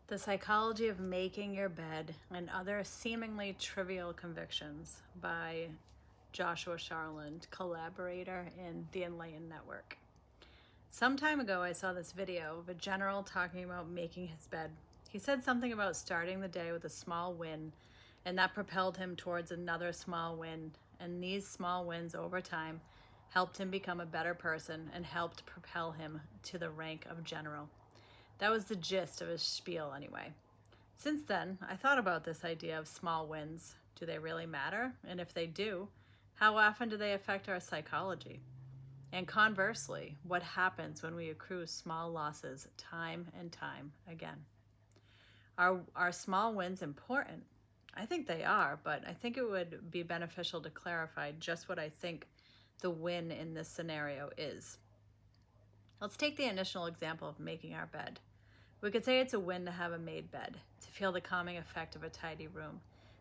The Psychology of Making Your Bed and Other Seemingly Trivial Convictions by Joshua Sharland, collaborator in the Enlightened Network. Some time ago, I saw this video of a general talking about making his bed. He said something about starting the day with a small win, and that propelled him towards another small win. And these small wins over time helped him become a better person and helped propel him to the rank of general. That was the gist of his spiel anyway. Since then, I thought about this idea of small wins. Do they really matter? And if they do, how often do they affect our psychology? And conversely, what happens when we accrue small losses time and time again? Are small wins important? I think they are, but I think it would be beneficial to clarify just what I think the win in this scenario is. Let's take the initial example of making our bed. We could say it's a win to have a made bed, to feel the calming effect of a tidy room,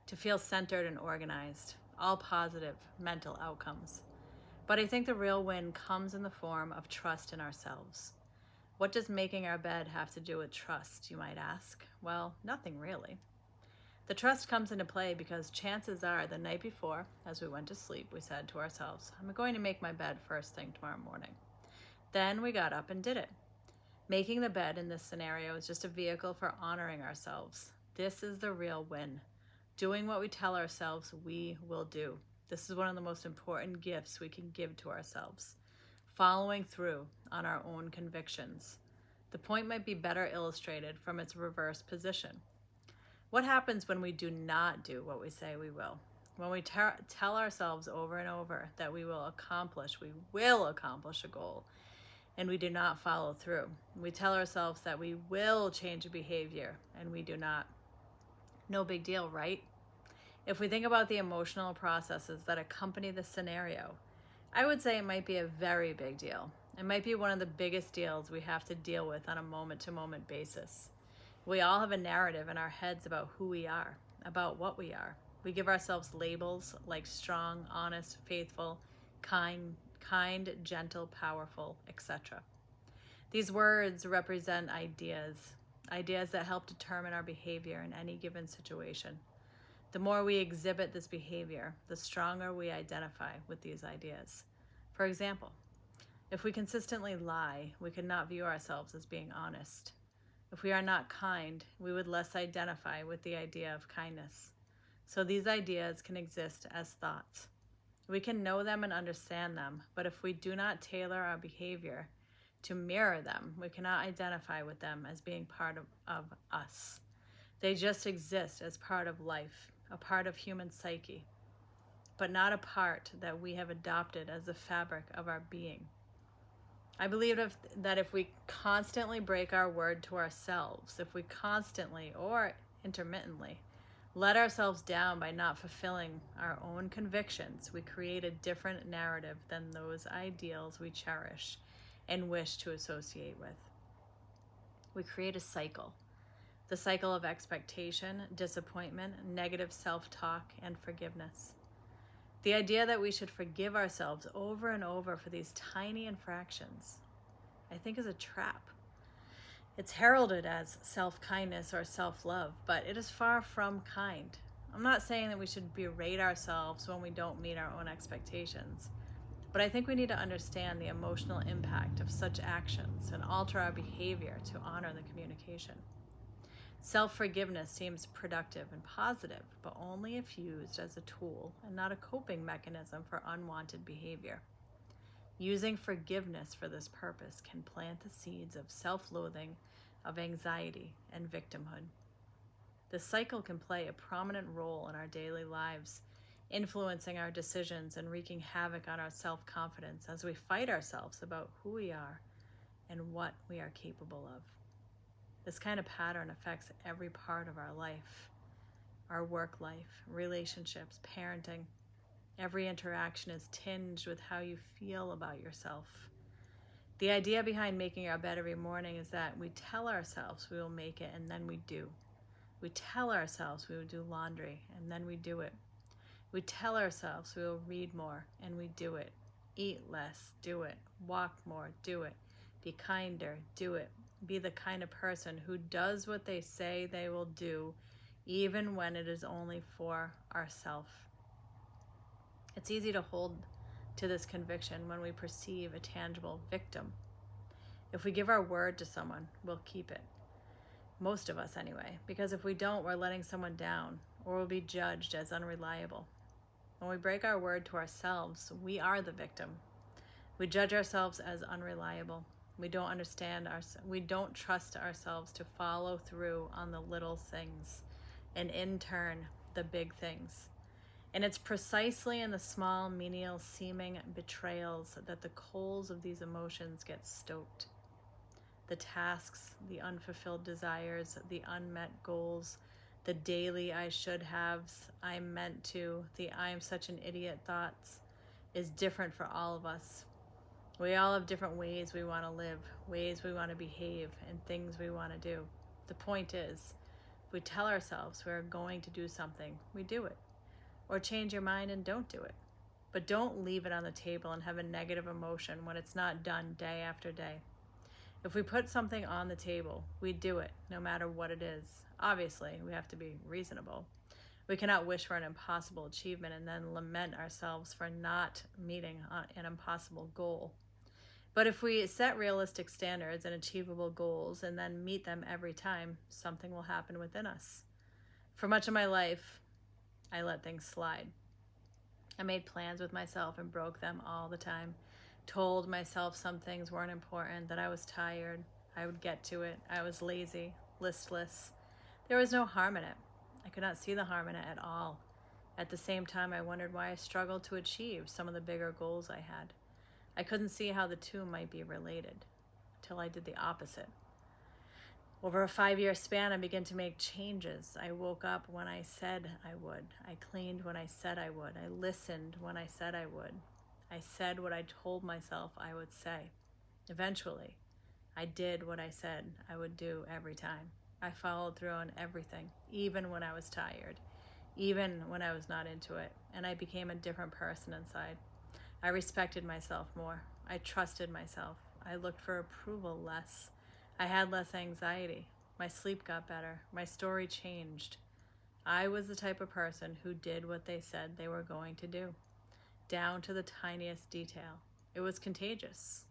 to feel centered and organized, all positive mental outcomes. But I think the real win comes in the form of trust in ourselves. What does making our bed have to do with trust, you might ask? Well, nothing really. The trust comes into play because chances are the night before, as we went to sleep, we said to ourselves, I'm going to make my bed first thing tomorrow morning. Then we got up and did it. Making the bed in this scenario is just a vehicle for honoring ourselves. This is the real win. Doing what we tell ourselves we will do. This is one of the most important gifts we can give to ourselves. Following through on our own convictions. The point might be better illustrated from its reverse position. What happens when we do not do what we say we will? When we tell ourselves over and over that we will accomplish a goal, and we do not follow through. We tell ourselves that we will change a behavior, and we do not. No big deal, right? If we think about the emotional processes that accompany this scenario, I would say it might be a very big deal. It might be one of the biggest deals we have to deal with on a moment-to-moment basis. We all have a narrative in our heads about who we are, about what we are. We give ourselves labels like strong, honest, faithful, kind, gentle, powerful, etc. These words represent ideas that help determine our behavior in any given situation. The more we exhibit this behavior, the stronger we identify with these ideas. For example, if we consistently lie, we could not view ourselves as being honest. If we are not kind, we would less identify with the idea of kindness. So these ideas can exist as thoughts. We can know them and understand them, but if we do not tailor our behavior to mirror them, we cannot identify with them as being part of us. They just exist as part of life, a part of human psyche, but not a part that we have adopted as the fabric of our being. I believe that if we constantly break our word to ourselves, if we constantly or intermittently let ourselves down by not fulfilling our own convictions, we create a different narrative than those ideals we cherish and wish to associate with. We create a cycle. The cycle of expectation, disappointment, negative self-talk, and forgiveness. The idea that we should forgive ourselves over and over for these tiny infractions, I think, is a trap. It's heralded as self-kindness or self-love, but it is far from kind. I'm not saying that we should berate ourselves when we don't meet our own expectations, but I think we need to understand the emotional impact of such actions and alter our behavior to honor the communication. Self-forgiveness seems productive and positive, but only if used as a tool and not a coping mechanism for unwanted behavior. Using forgiveness for this purpose can plant the seeds of self-loathing, of anxiety, and victimhood. The cycle can play a prominent role in our daily lives, influencing our decisions and wreaking havoc on our self-confidence as we fight ourselves about who we are and what we are capable of. This kind of pattern affects every part of our life, our work life, relationships, parenting. Every interaction is tinged with how you feel about yourself. The idea behind making our bed every morning is that we tell ourselves we will make it, and then we do. We tell ourselves we will do laundry, and then we do it. We tell ourselves we will read more, and we do it. Eat less, do it. Walk more, do it. Be kinder, do it. Be the kind of person who does what they say they will do, even when it is only for ourselves. It's easy to hold to this conviction when we perceive a tangible victim. If we give our word to someone, we'll keep it. Most of us anyway, because if we don't, we're letting someone down or we'll be judged as unreliable. When we break our word to ourselves, we are the victim. We judge ourselves as unreliable. We don't trust ourselves to follow through on the little things and in turn, the big things. And it's precisely in the small, menial seeming betrayals that the coals of these emotions get stoked. The tasks, the unfulfilled desires, the unmet goals, the daily I should haves, I meant to, the I am such an idiot thoughts is different for all of us. We all have different ways we want to live, ways we want to behave, and things we want to do. The point is, if we tell ourselves we're going to do something, we do it. Or change your mind and don't do it. But don't leave it on the table and have a negative emotion when it's not done day after day. If we put something on the table, we do it, no matter what it is. Obviously, we have to be reasonable. We cannot wish for an impossible achievement and then lament ourselves for not meeting an impossible goal. But if we set realistic standards and achievable goals and then meet them every time, something will happen within us. For much of my life, I let things slide. I made plans with myself and broke them all the time. Told myself some things weren't important, that I was tired, I would get to it, I was lazy, listless. There was no harm in it. I could not see the harm in it at all. At the same time, I wondered why I struggled to achieve some of the bigger goals I had. I couldn't see how the two might be related, till I did the opposite. Over a 5-year span, I began to make changes. I woke up when I said I would. I cleaned when I said I would. I listened when I said I would. I said what I told myself I would say. Eventually, I did what I said I would do every time. I followed through on everything, even when I was tired, even when I was not into it, and I became a different person inside. I respected myself more. I trusted myself. I looked for approval less. I had less anxiety. My sleep got better. My story changed. I was the type of person who did what they said they were going to do, down to the tiniest detail. It was contagious.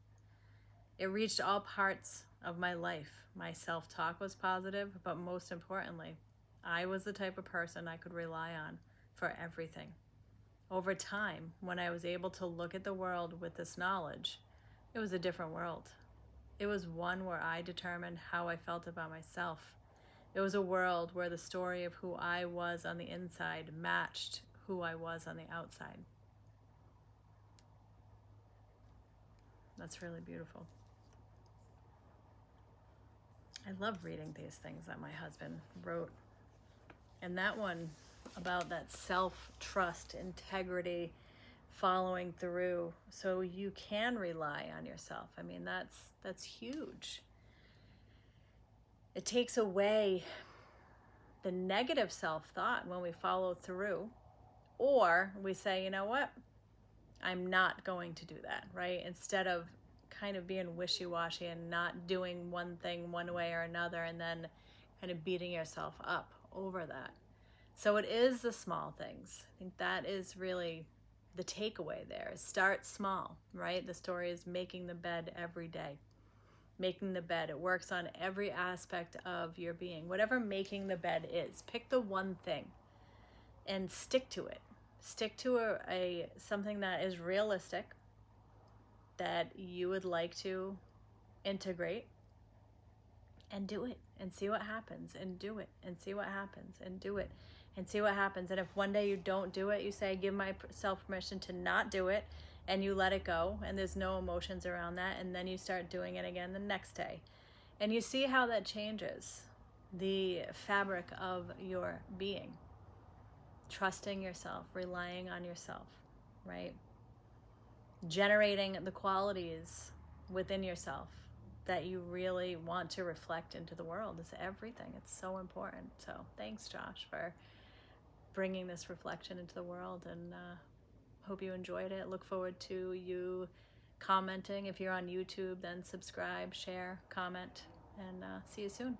It reached all parts of my life. My self-talk was positive, but most importantly, I was the type of person I could rely on for everything. Over time, when I was able to look at the world with this knowledge, it was a different world. It was one where I determined how I felt about myself. It was a world where the story of who I was on the inside matched who I was on the outside. That's really beautiful. I love reading these things that my husband wrote. And that one about that self-trust, integrity, following through so you can rely on yourself. I mean, that's huge. It takes away the negative self-thought when we follow through, or we say, you know what, I'm not going to do that, right? Instead of kind of being wishy-washy and not doing one thing one way or another and then kind of beating yourself up over that. So it is the small things. I think that is really the takeaway there. Start small, right? The story is making the bed every day. Making the bed. It works on every aspect of your being. Whatever making the bed is, pick the one thing and stick to it. Stick to a something that is realistic, that you would like to integrate, and do it and see what happens, and do it and see what happens, and do it and see what happens. And if one day you don't do it, you say, give myself permission to not do it, and you let it go, and there's no emotions around that, and then you start doing it again the next day. And you see how that changes the fabric of your being. Trusting yourself, relying on yourself, right? Generating the qualities within yourself that you really want to reflect into the world is everything. It's so important. So thanks, Josh, for bringing this reflection into the world, and hope you enjoyed it. Look forward to you commenting. If you're on YouTube, then subscribe, share, comment. and see you soon.